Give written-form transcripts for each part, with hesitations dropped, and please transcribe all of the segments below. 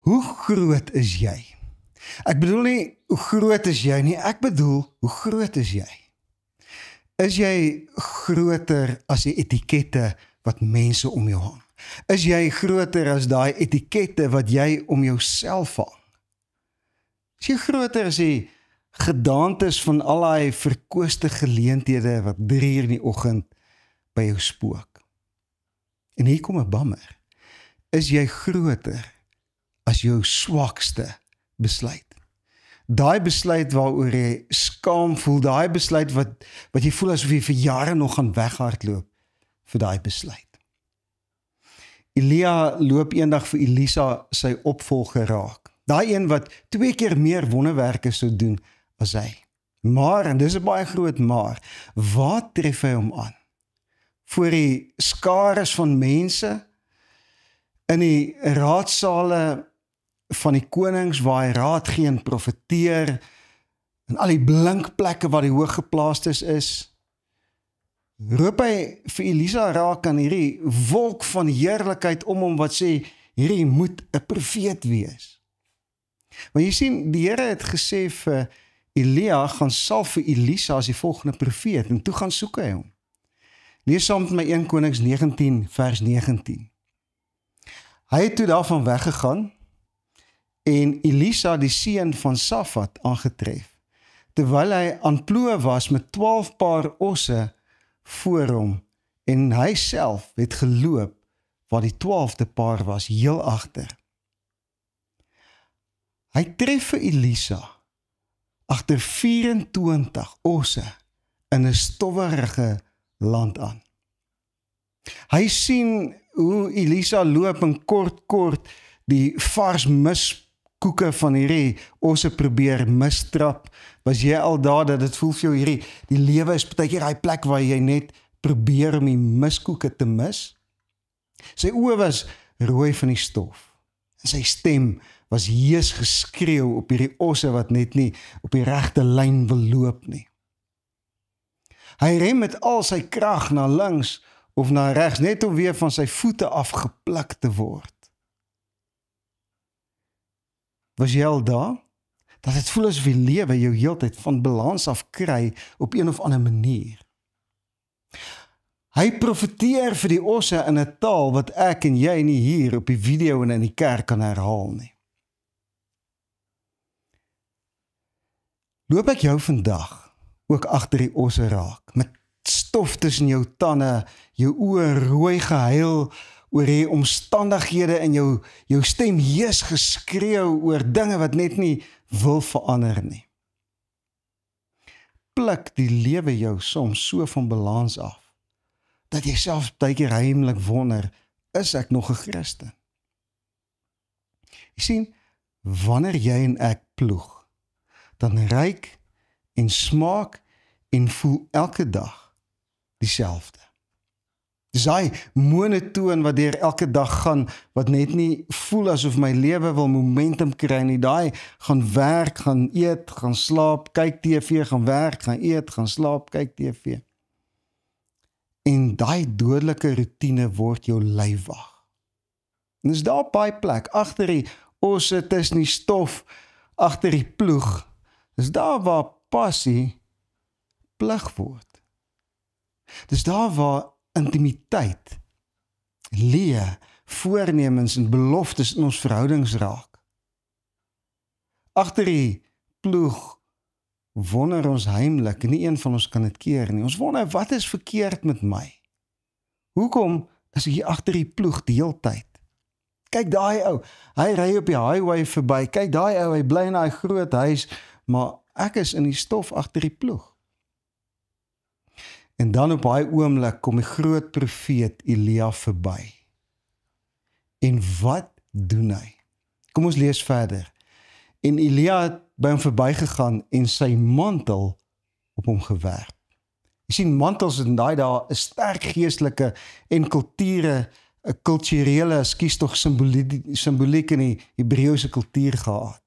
Hoe groot is jy? Ek bedoel nie, hoe groot is jy nie, ek bedoel, hoe groot is jy? Is jy groter as die etikette wat mense om jou hang? Is jy groter as daai etikette wat jy om jouself hang? Is jy groter as die gedaantes van al die verkooste geleenthede wat 3 uur in die oggend by jou spook? En hier kom 'n bammer. Is jy groter as jou swakste besluit? Daai besluit waaroor jy skaam voel, daai besluit wat jy voel asof jy vir jare nog gaan weghardloop vir daai besluit. Elia loop eendag vir Elisa sy opvolger raak. Daai een wat 2 keer meer wonderwerke sou doen as hy. Maar, en dis 'n baie groot maar, waar tref hy hom aan? Voor die skares van mense, in die raadsale van die konings waar hy raad gee en profeteer, en al die blink plekke waar die hooggeplaastes is, roep hy vir Elisa raak aan hierdie wolk van heerlikheid om hom wat sê, hierdie moet 'n profeet wees. Maar jy sien, die Here het gesê vir Elia, gaan salf vir Elisa as die volgende profeet, en toe gaan soek hy hom. Lees saam met my 1 Konings 19 vers 19. Hy het toe daarvan weggegaan, en Elisa die seun van Safat aangetref, terwyl hy aan ploeg was met 12 paar osse voor hom, en hy self het geloop waar die 12de paar was, heel agter. Hy tref vir Elisa agter 24 osse in 'n stowwerige land aan. Hy sien hoe Elisa loop en kort die vars miskoeke van hierdie osse probeer mistrap. Was jy al daar dat dit voel vir jou die lewe is partykeer daai plek waar jy net probeer om die miskoeke te mis? Sy oë was rooi van die stof. En sy stem was hees geskreeu op hierdie osse wat net nie op die regte lyn wil loop nie. Hy rem met al sy krag na links of na regs, net om weer van sy voete afgepluk te word. Was jy al daar? Dat het voel asof die lewe jou heeltyd van balans af kry op een of ander manier. Hy profeteer vir die osse in 'n taal wat ek en jy nie hier op die video en in die kerk kan herhaal nie. Loop ek jou vandag ook agter die osse raak, met stof tussen jou tande, jou oë rooi gehuil oor die omstandighede en jou stem hees geskreeu oor dinge wat net nie wil verander nie. Pluk die lewe jou soms so van balans af, dat jy selfs partykeer heimlik wonder, is ek nog 'n Christen? Jy sien, wanneer jy en ek ploeg, dan ruik en smaak en voel elke dag dieselfde. Dis daai monotoon wat deur elke dag gaan, wat net nie voel asof my lewe wil momentum kry nie. Daai gaan werk, gaan eet, gaan slaap, kyk TV, gaan werk, gaan eet, gaan slaap, kyk TV. En daai dodelike roetine word jou lywag. En dis daar op daai plek, agter die osse, tussen die stof, agter die ploeg, dis daar waar passie plig word. Dis daar waar intimiteit, leë, voornemens en beloftes in ons verhoudings raak. Agter die ploeg wonder ons heimlik, en nie een van ons kan dit keer nie. Ons wonder, wat is verkeerd met my? Hoekom is ek hier agter die ploeg die hele tyd? Kyk daai ou, hy ry op die highway verby, kyk daai ou, hy bly in daai groot huis, maar ek is in die stof agter die ploeg. En dan op daai oomblik kom die groot profeet Elia verby. En wat doen hy? Kom ons lees verder. En Elia het by hom verbygegaan en sy mantel op hom gewerp. Jy sien, mantels in daai dae 'n sterk geestelike en kulturele, simboliek in die Hebreëse kultuur gehad.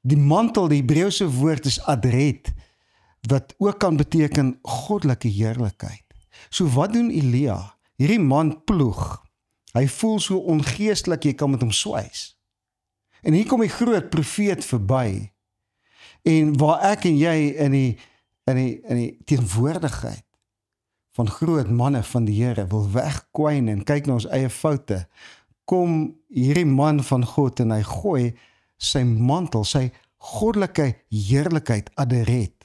Die mantel, die Hebreëse woord is adret, wat ook kan beteken goddelike heerlikheid. So wat doen Elia? Hierdie man ploeg. Hy voel so ongeestelik, jy kan met hom swys. En hier kom die groot profeet verby. En waar ek en jy in die teenwoordigheid van groot manne van die Here wil wegkwyn en kyk na ons eie foute, kom hierdie man van God en hy gooi sy mantel, sy goddelike heerlikheid aderet,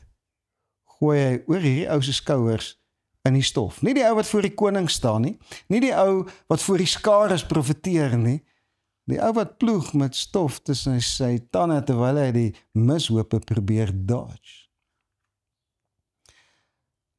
gooi hy oor hierdie ou se skouers in die stof. Nie die ou wat voor die koning staan nie, nie die ou wat voor die skares profeteer nie, die ou wat ploeg met stof tussen sy tande terwyl hy die mishope probeer dodge.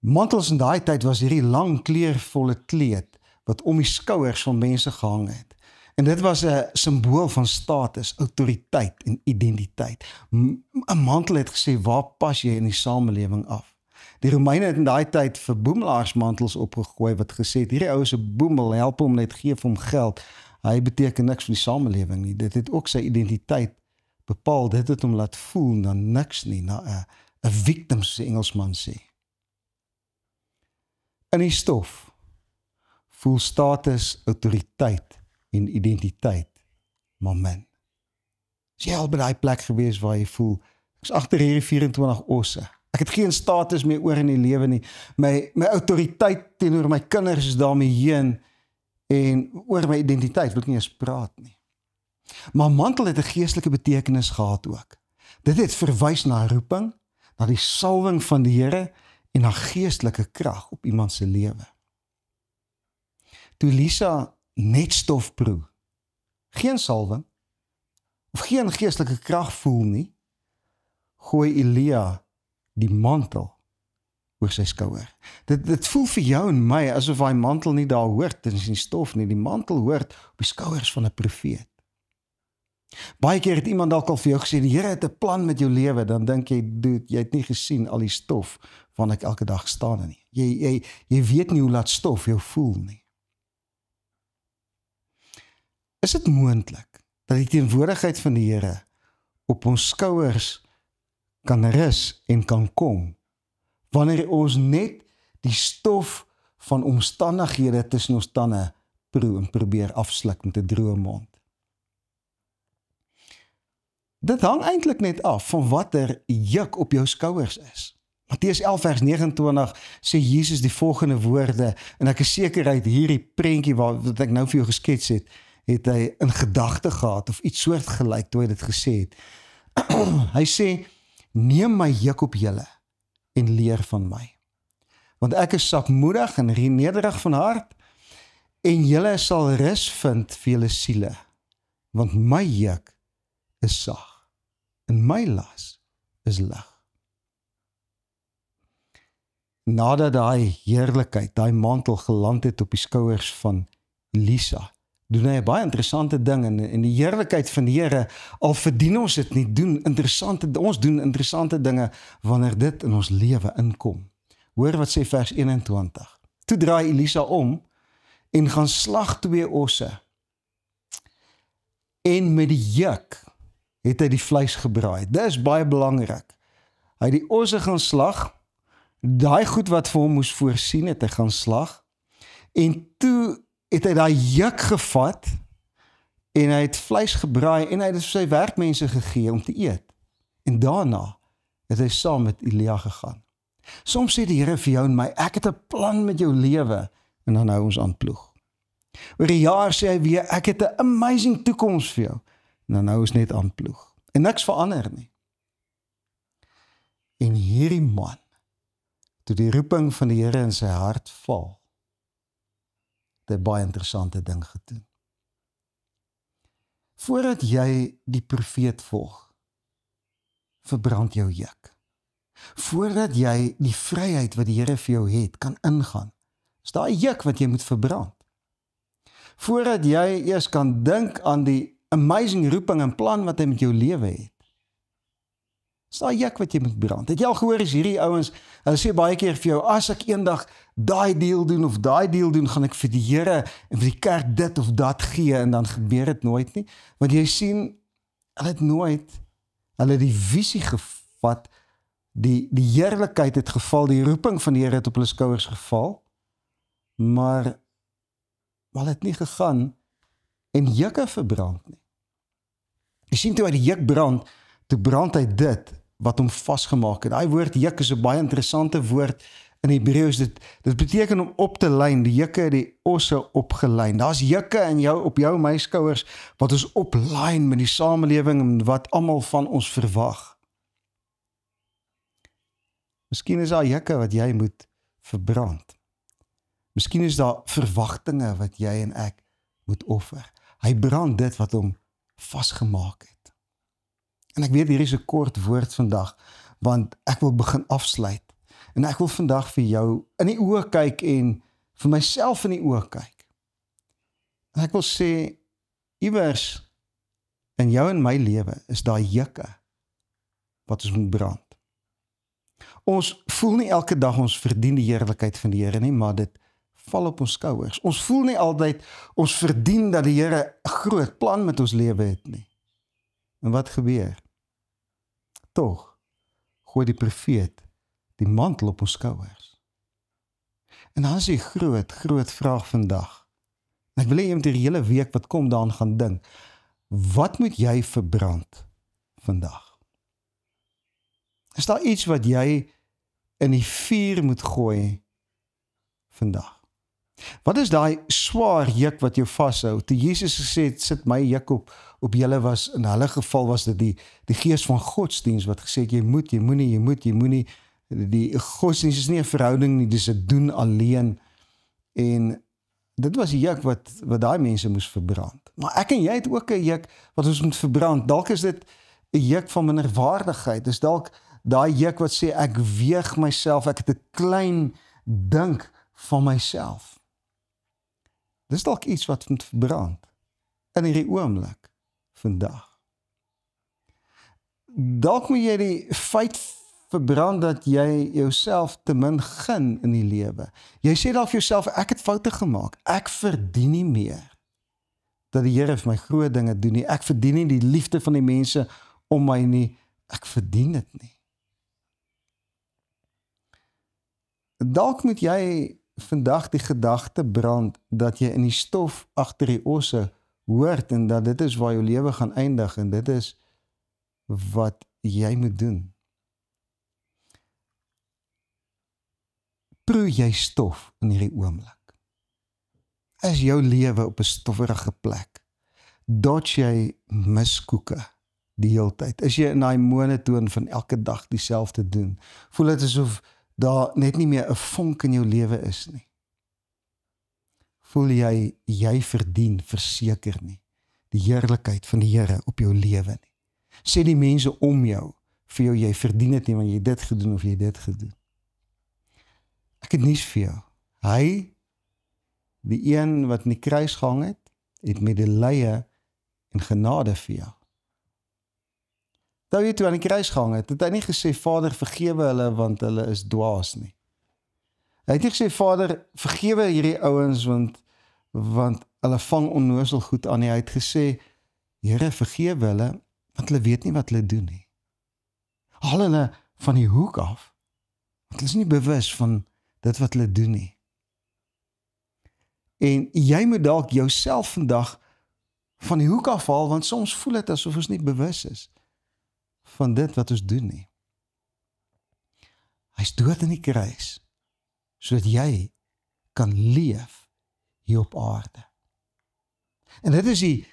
Mantels in daai tyd was hierdie lang kleurvolle kleed wat om die skouers van mense gehang het. En dit was 'n simbool van status, autoriteit en identiteit. 'n Mantel het gesê, waar pas jy in die samelewing af? Die Romeine het in daai tyd vir boemelaarsmantels opgegooi wat gesê het, hierdie ou is 'n boemel, help hom net, gee hom geld. Hy beteken niks vir die samelewing nie. Dit het ook sy identiteit bepaal. Dit het hom laat voel na niks nie, na 'n victim, soos die Engelsman sê. In die stof voel status, autoriteit en identiteit maar min. Is jy al by daai plek gewees waar jy voel, ek is agter hierdie 24 osse. Ek het geen status meer oor in die lewe nie. My autoriteit teenoor my kinders is daarmee heen en oor my identiteit wil ek nie eens praat nie. Maar mantel het 'n geestelike betekenis gehad ook. Dit het verwys na roeping, na die salwing van die Here en na geestelike krag op iemand se lewe. Toe Elisa net stof proe, geen salwing of geen geestelike krag voel nie, gooi Elia die mantel oor sy skouer. Dit voel vir jou en my asof hy mantel nie daar hoort in die stof nie. Die mantel hoort op die skouers van 'n profeet. Baie keer het iemand dalk al vir jou gesê, die Here het 'n plan met jou lewe, dan dink jy, dude, jy het nie gesien al die stof waarna ek elke dag staan nie. Jy weet nie hoe laat stof jou voel nie. Is dit moontlik dat die teenwoordigheid van die Here op ons skouers kan rus en kan kom, wanneer ons net die stof van omstandighede tussen ons tande proe en probeer afsluk met 'n droë mond? Dit hang eintlik net af van watter juk op jou skouers is. Matteus 11 vers 29 sê Jesus die volgende woorde, en ek is seker uit hierdie prentjie wat ek nou vir jou geskets het hy in gedagte gehad of iets soortgelyk toe hy dit gesê het. Hy sê, neem my juk op julle en leer van my. Want ek is sagmoedig en nederig van hart, en julle sal rus vind vir julle siele. Want my juk is sag, en my las is lig. Nadat daai heerlikheid, daai mantel geland het op die skouers van Elisa, doen hy 'n baie interessante ding, en die heerlikheid van die Here, al verdien ons dit nie, ons doen interessante dinge wanneer dit in ons lewe inkom. Hoor wat sê vers 21. Toe draai Elisa om en gaan slag 2 osse. En met die juk het hy die vleis gebraai. Dit is baie belangrik. Hy het die osse gaan slag, daai goed wat vir hom moes voorsien het hy gaan slag, en toe het hy daai juk gevat, en hy het vleis gebraai, en hy het dit vir sy werkmense gegee om te eet. En daarna het hy saam met Elia gegaan. Soms sê die Here vir jou en my, ek het 'n plan met jou lewe, en dan hou ons aan ploeg. Oor die jaar sê hy weer, ek het 'n amazing toekoms vir jou, en dan hou ons net aan ploeg. En niks verander nie. En hierdie man, toe die roeping van die Here in sy hart val, het 'n baie interessante ding gedoen. Voordat jy die profeet volg, verbrand jou juk. Voordat jy die vryheid wat die Here vir jou het, kan ingaan, is daar 'n juk wat jy moet verbrand. Voordat jy eers kan dink aan die amazing roeping en plan wat hy met jou lewe het, is daar 'n juk wat jy moet brand. Het jy al gehoor, is hierdie ouens, hulle sê baie keer vir jou, as ek eendag daai deal doen of daai deal doen, gaan ek vir die Here en vir die kerk dit of dat gee, en dan gebeur dit nooit nie. Want jy sien, hulle het die visie gevat, die heerlikheid het geval, die roeping van die Here het op hulle skouers geval, maar hulle het nie gegaan en jukke verbrand nie. Die Jy sien toe hy die juk brand, toe brand hy dit wat hom vasgemaak het. Daai woord juk is 'n baie interessante woord in Hebreëus. Dit beteken om op te lyn, die jukke het die osse opgelyn. Daar's jukke in jou, op jou en my skouers, wat ons oplyn met die samelewing en wat almal van ons verwag. Miskien is daar jukke wat jy moet verbrand. Miskien is daar verwagtinge wat jy en ek moet offer. Hy brand dit wat hom vasgemaak het. En ek weet hier is 'n kort woord vandag, want ek wil begin afsluit. En ek wil vandag vir jou in die oë kyk en vir myself in die oë kyk. En ek wil sê, iewers in jou en my lewe is daar jukke wat ons moet brand. Ons voel nie elke dag ons verdien die heerlikheid van die Here nie, maar dit val op ons skouers. Ons voel nie altyd ons verdien dat die Here 'n groot plan met ons lewe het nie. En wat gebeur? Tog gooi die profeet die mantel op ons skouers. En dan is die groot vraag vandag. En ek wil hê jy moet die hele week wat kom daaraan gaan dink. Wat moet jy verbrand vandag? Is daar iets wat jy in die vuur moet gooi vandag? Wat is daai swaar juk wat jou vashou? Toe Jesus gesê het, sit my juk op julle, was in hulle geval was dit die gees van godsdiens wat gesê het, jy moenie. Die godsdiens is nie 'n verhouding nie, dis 'n doen alleen. En dit was die juk wat daai mense moes verbrand. Maar ek en jy het ook 'n juk wat ons moet verbrand. Dalk is dit 'n juk van minderwaardigheid. Dis dalk daai juk wat sê ek weeg myself, ek het 'n klein dink van myself. Dis dalk iets wat moet verbrand in hierdie oomblik vandag. Dalk moet jy die feit verbrand dat jy jouself te min gun in die lewe. Jy sê dalk vir jouself, ek het foute gemaak. Ek verdien nie meer dat die Here vir my groot dinge doen nie. Ek verdien nie die liefde van die mense om my nie. Ek verdien dit nie. Dalk moet jy vandag die gedagte brand dat jy in die stof agter die osse hoort en dat dit is waar jou lewe gaan eindig en dit is wat jy moet doen. Proe jy stof in hierdie oomblik. Is jou lewe op 'n stofferige plek? Dodge jy miskoeke die hele tyd? Is jy in daai monotoon van elke dag dieselfde doen? Voel dit asof daar net nie meer 'n vonk in jou lewe is nie? Voel jy verdien verseker nie die heerlikheid van die Here op jou lewe nie? Sê die mense om jou vir jou, jy verdien dit nie, want jy dit gedoen of jy dit gedoen. Ek het nuus vir jou. Hy, die een wat in die kruis gehang het medelee en genade vir jou. Toe jy toe aan die kruis gehang het hy nie gesê, Vader, vergewe hulle, want hulle is dwaas nie. Hy het nie gesê, Vader, vergewe hierdie ouens, want hulle vang onnozel goed aan nie. Hy het gesê, Here, vergewe hulle, want hulle weet nie wat hulle doen nie. Haal hulle van die hoek af, want hulle is nie bewus van dit wat hulle doen nie. En jy moet dalk jouself vandag van die hoek afhaal, want soms voel dit asof ons nie bewus is van dit wat ons doen nie. Hy is dood in die kruis, sodat jy kan leef hier op aarde. En dit is een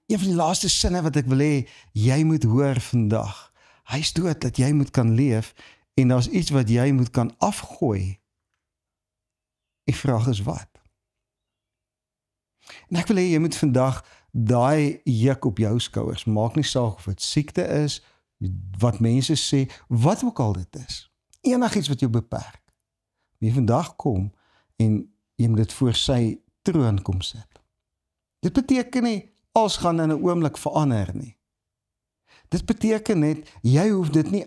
van die laaste sinne wat ek wil hê, jy moet hoor vandag. Hy is dood dat jy moet kan leef, en daar is iets wat jy moet kan afgooi. Die vraag is wat? En ek wil hê, jy moet vandag daai juk op jou skouers, maak nie saak of dit siekte is, wat mense sê, wat ook al dit is, enigiets wat jou beperk, jy vandag kom, en jy moet dit voor sy troon kom sit. Dit beteken nie, alles gaan in 'n oomblik verander nie. Dit beteken net, jy hoef dit nie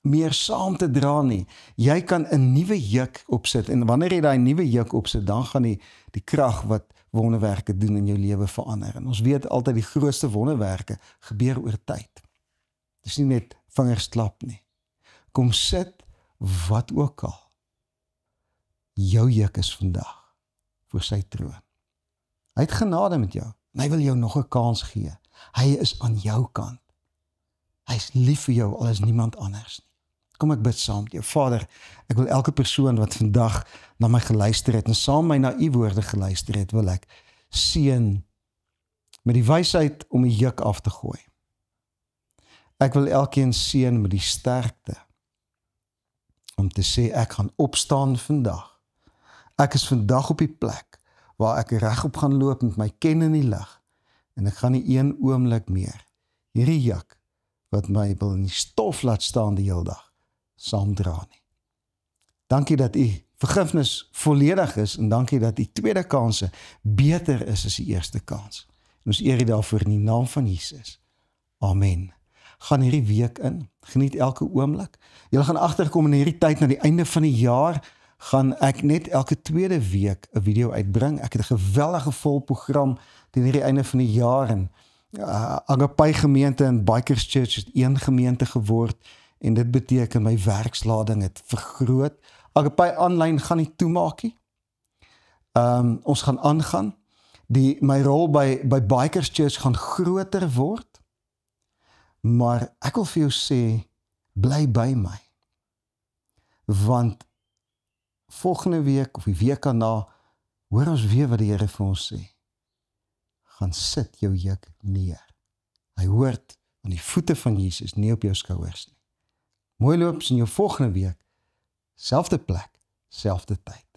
meer saam te dra nie. Jy kan 'n nuwe juk opsit, en wanneer jy daai nuwe juk opsit, dan gaan die krag wat wonderwerke doen in jou lewe verander. En ons weet altyd die grootste wonderwerke gebeur oor tyd. Dit is nie net vingersklap nie. Kom sit wat ook al. Jou juk is vandag voor sy troon. Hy het genade met jou, en hy wil jou nog 'n kans gee. Hy is aan jou kant. Hy is lief vir jou, al is niemand anders nie. Kom ek bid saam met jou. Vader, ek wil elke persoon wat vandag na my geluister het, en saam my na u woorde geluister het, wil ek seën met die wysheid om die juk af te gooi. Ek wil elkeen seën met die sterkte om te sê, ek gaan opstaan vandag. Ek is vandag op die plek waar ek regop gaan loop met my ken in die lig, en ek gaan nie een oomblik meer hierdie juk wat my wil in die stof laat staan die hele dag, saamdra nie. Dankie dat u vergifnis volledig is, en dankie dat die tweede kanse beter is as die eerste kans. En ons eer u daarvoor in die naam van Jesus. Amen. Gaan hierdie week in, geniet elke oomblik. Julle gaan agterkom in hierdie tyd na die einde van die jaar, gaan ek net elke tweede week 'n video uitbring. Ek het 'n geweldige vol program teen hierdie einde van die jaar, en Agape gemeente en Bikers Church het een gemeente geword, en dit beteken my werkslading het vergroot. Agape online gaan nie toemaak nie. Ons gaan aangaan. My rol by Bikers Church gaan groter word, maar ek wil vir jou sê, bly by my. Want volgende week of die week daarna, hoor ons weer wat die Here vir ons sê. Gaan sit jou juk neer. Hy hoort aan die voete van Jesus, nie op jou skouers nie. Mooi loop in jou volgende week, selfde plek, selfde tyd.